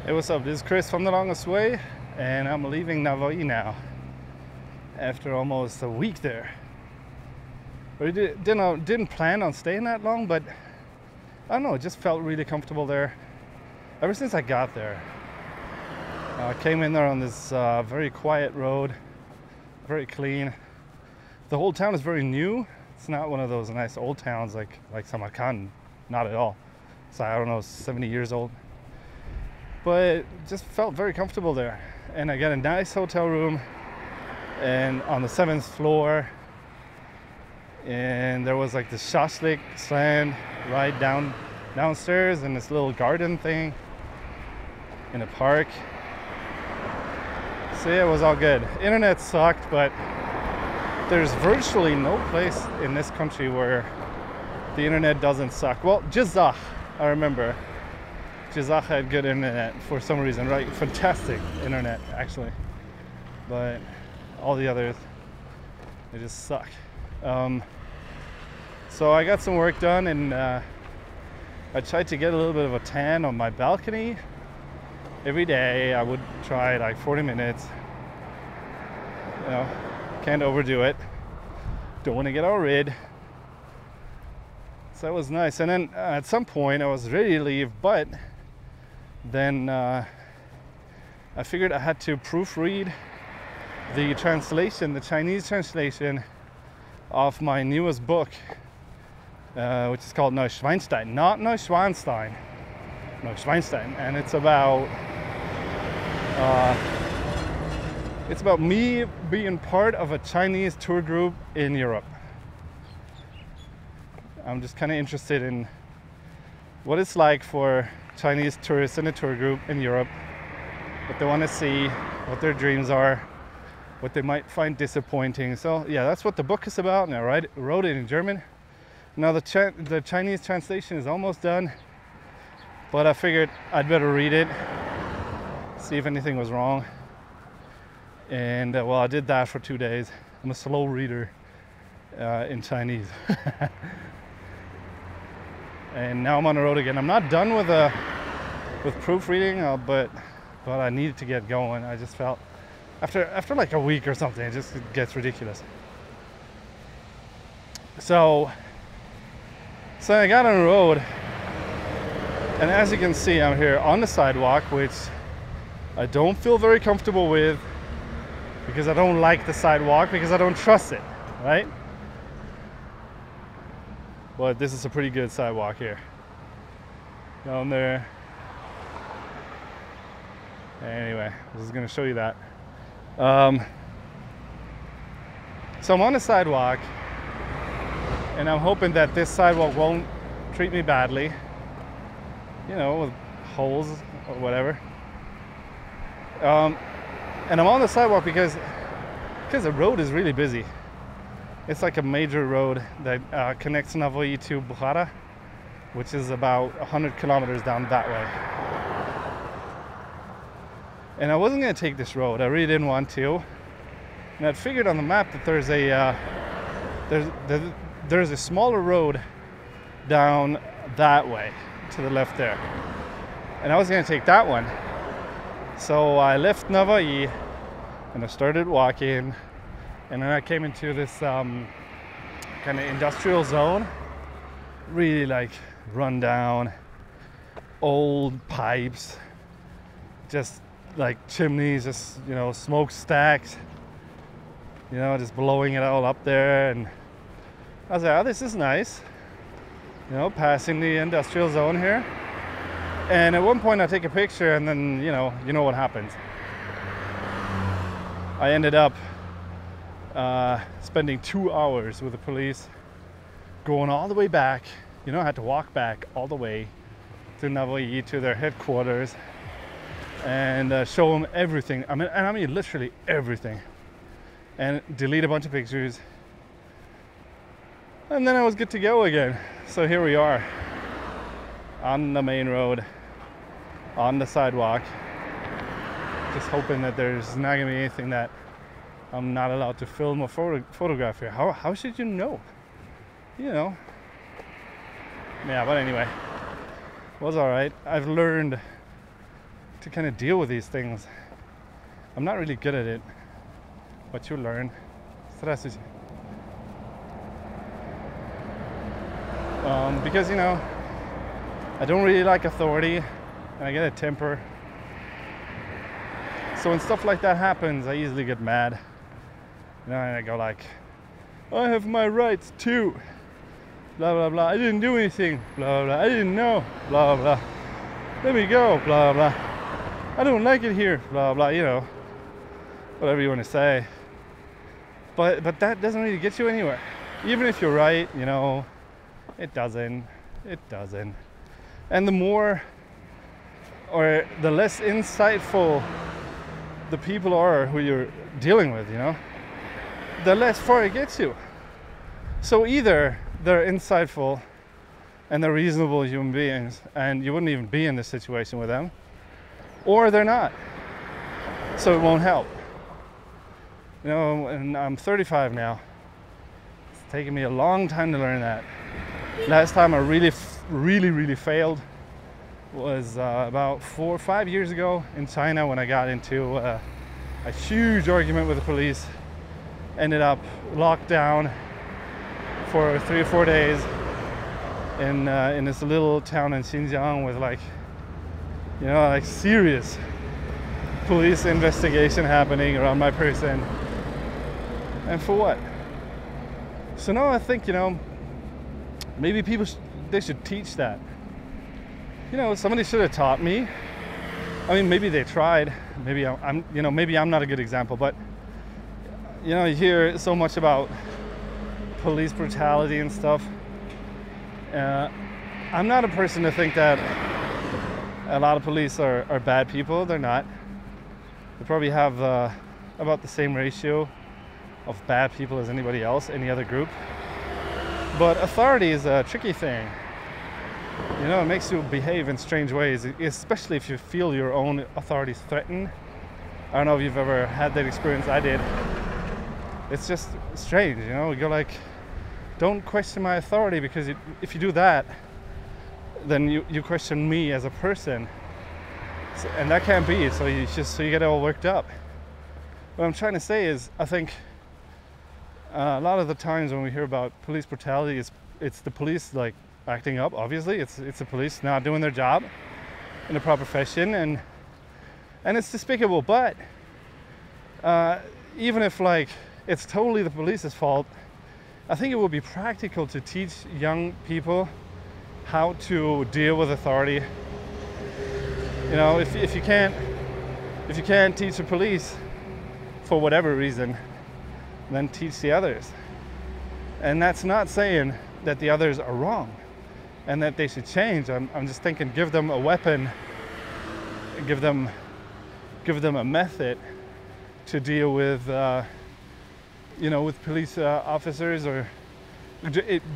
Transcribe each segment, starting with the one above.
Hey, what's up? This is Chris from The Longest Way, and I'm leaving Navoi now after almost a week there. We didn't plan on staying that long, but I don't know, it just felt really comfortable there ever since I got there. I came in there on this very quiet road, very clean. The whole town is very new. It's not one of those nice old towns like Samarkand, not at all. So I don't know, 70 years old. But it just felt very comfortable there. And I got a nice hotel room and on the 7th floor. And there was like this shashlik stand right downstairs and this little garden thing in a park. So yeah, it was all good. Internet sucked, but there's virtually no place in this country where the internet doesn't suck. Well, Jizah, I remember. Jizah had good internet for some reason, right? Fantastic internet, actually. But all the others, they just suck. So I got some work done, and I tried to get a little bit of a tan on my balcony. Every day I would try like 40 minutes. You know, can't overdo it. Don't want to get all red. So that was nice. And then at some point I was ready to leave, but then I figured I had to proofread the translation, the Chinese translation of my newest book, which is called Neuschwanstein. Not Neuschwanstein, Neuschwanstein. And it's about me being part of a Chinese tour group in Europe. I'm just kind of interested in what it's like for Chinese tourists in a tour group in Europe, what they want to see, what their dreams are, what they might find disappointing. So yeah, that's what the book is about, and I wrote it in German. Now the Chinese translation is almost done, but I figured I'd better read it, see if anything was wrong. And well, I did that for 2 days. I'm a slow reader in Chinese. And now I'm on the road again. I'm not done with proofreading, but I needed to get going. I just felt after like a week or something, it just gets ridiculous. So I got on the road, and as you can see, I'm here on the sidewalk, which I don't feel very comfortable with because I don't like the sidewalk, because I don't trust it, right? But this is a pretty good sidewalk here. Down there. Anyway, I was gonna show you that. So I'm on the sidewalk, and I'm hoping that this sidewalk won't treat me badly, you know, with holes or whatever. And I'm on the sidewalk because the road is really busy. It's like a major road that connects Navoi to Bukhara, which is about 100 kilometers down that way. And I wasn't going to take this road. I really didn't want to. And I'd figured on the map that there's a smaller road down that way to the left there. And I was going to take that one. So I left Navoi and I started walking. And then I came into this kind of industrial zone, really like run down, old pipes, just like chimneys, just, you know, smokestacks, you know, just blowing it all up there. And I was like, oh, this is nice, you know, passing the industrial zone here. And at one point I take a picture, and then, you know what happens. I ended up spending 2 hours with the police, going all the way back. You know, I had to walk back all the way to Navoi, to their headquarters, and show them everything. I mean literally everything, and delete a bunch of pictures. And then I was good to go again. So here we are on the main road, on the sidewalk, just hoping that there's not gonna be anything that I'm not allowed to film or photograph here. How should you know? You know. Yeah, but anyway, it was all right. I've learned to kind of deal with these things. I'm not really good at it, but you learn. Здравствуйте. Because, you know, I don't really like authority, and I get a temper. So when stuff like that happens, I easily get mad. You know, and I go like, I have my rights too. Blah, blah, blah. I didn't do anything. Blah, blah. I didn't know. Blah, blah. Let me go. Blah, blah. I don't like it here. Blah, blah. You know, whatever you want to say. But that doesn't really get you anywhere. Even if you're right, you know, it doesn't. It doesn't. And the more or the less insightful the people are who you're dealing with, you know, the less far it gets you. So either they're insightful and they're reasonable human beings and you wouldn't even be in this situation with them, or they're not. So it won't help. You know, and I'm 35 now. It's taken me a long time to learn that. Last time I really failed was about 4 or 5 years ago in China, when I got into a huge argument with the police. Ended up locked down for 3 or 4 days in this little town in Xinjiang with, like, you know, like serious police investigation happening around my person. And for what? So now I think, you know, maybe people they should teach that. You know, somebody should have taught me. I mean, maybe they tried. Maybe I'm you know, maybe I'm not a good example, but you know, you hear so much about police brutality and stuff. I'm not a person to think that a lot of police are bad people. They're not. They probably have about the same ratio of bad people as anybody else, any other group. But authority is a tricky thing. You know, it makes you behave in strange ways, especially if you feel your own authority is threatened. I don't know if you've ever had that experience. I did. It's just strange, you know. You go like, don't question my authority, because if you do that, then you question me as a person, and that can't be. So you get all worked up. What I'm trying to say is, I think a lot of the times when we hear about police brutality, it's the police like acting up. Obviously, it's the police not doing their job in a proper fashion, and it's despicable. But even if like it's totally the police's fault, I think it would be practical to teach young people how to deal with authority. You know, if you can't teach the police for whatever reason, then teach the others. And that's not saying that the others are wrong and that they should change. I'm just thinking, give them a weapon, give them a method to deal with, you know, with police officers, or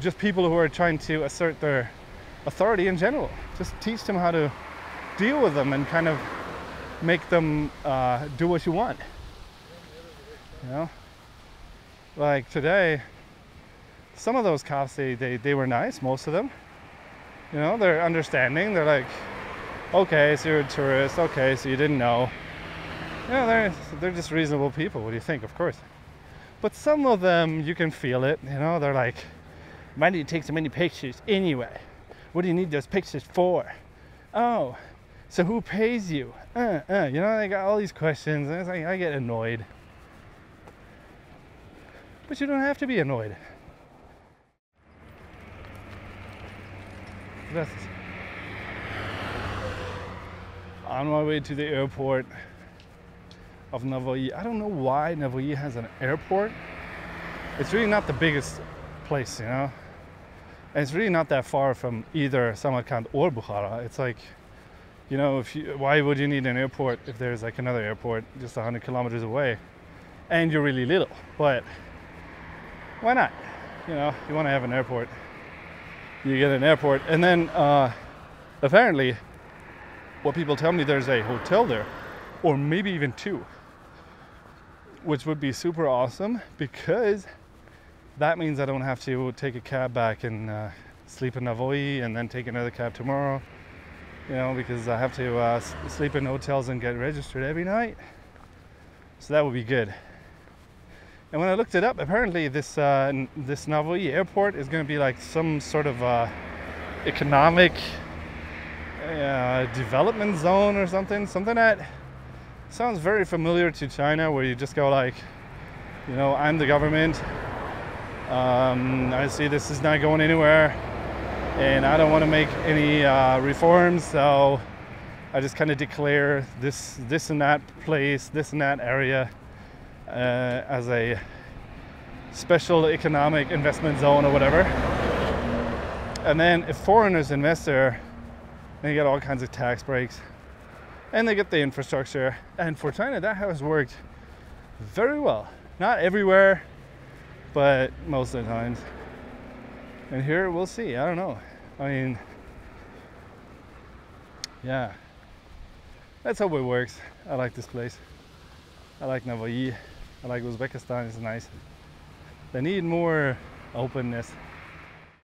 just people who are trying to assert their authority in general. Just teach them how to deal with them and kind of make them do what you want. You know, like today, some of those cops, they were nice, most of them. You know, they're understanding. They're like, okay, so you're a tourist. Okay, so you didn't know. You know, they're just reasonable people. What do you think? Of course. But some of them, you can feel it. You know, they're like, why do you take so many pictures anyway? What do you need those pictures for? Oh, so who pays you? You know, they got all these questions, and it's like, I get annoyed. But you don't have to be annoyed. On my way to the airport of Navoi. I don't know why Navoi has an airport. It's really not the biggest place, you know. And it's really not that far from either Samarkand or Bukhara. It's like, you know, why would you need an airport if there's like another airport just 100 kilometers away and you're really little? But why not? You know, you want to have an airport, you get an airport. And then apparently, what people tell me, there's a hotel there, or maybe even two, which would be super awesome, because that means I don't have to take a cab back and sleep in Navoi and then take another cab tomorrow. you know, because I have to sleep in hotels and get registered every night. So that would be good. And when I looked it up, apparently this Navoi airport is going to be like some sort of economic development zone or something that sounds very familiar to China, where you just go like, you know, I'm the government, I see this is not going anywhere, and I don't want to make any reforms, so I just kind of declare this and that place, this and that area as a special economic investment zone or whatever. And then if foreigners invest there, they get all kinds of tax breaks and they get the infrastructure. And for China, that has worked very well. Not everywhere, but most of the times. And here we'll see. I don't know. I mean, yeah, that's how it works. I like this place. I like Navoi. I like Uzbekistan. It's nice. They need more openness.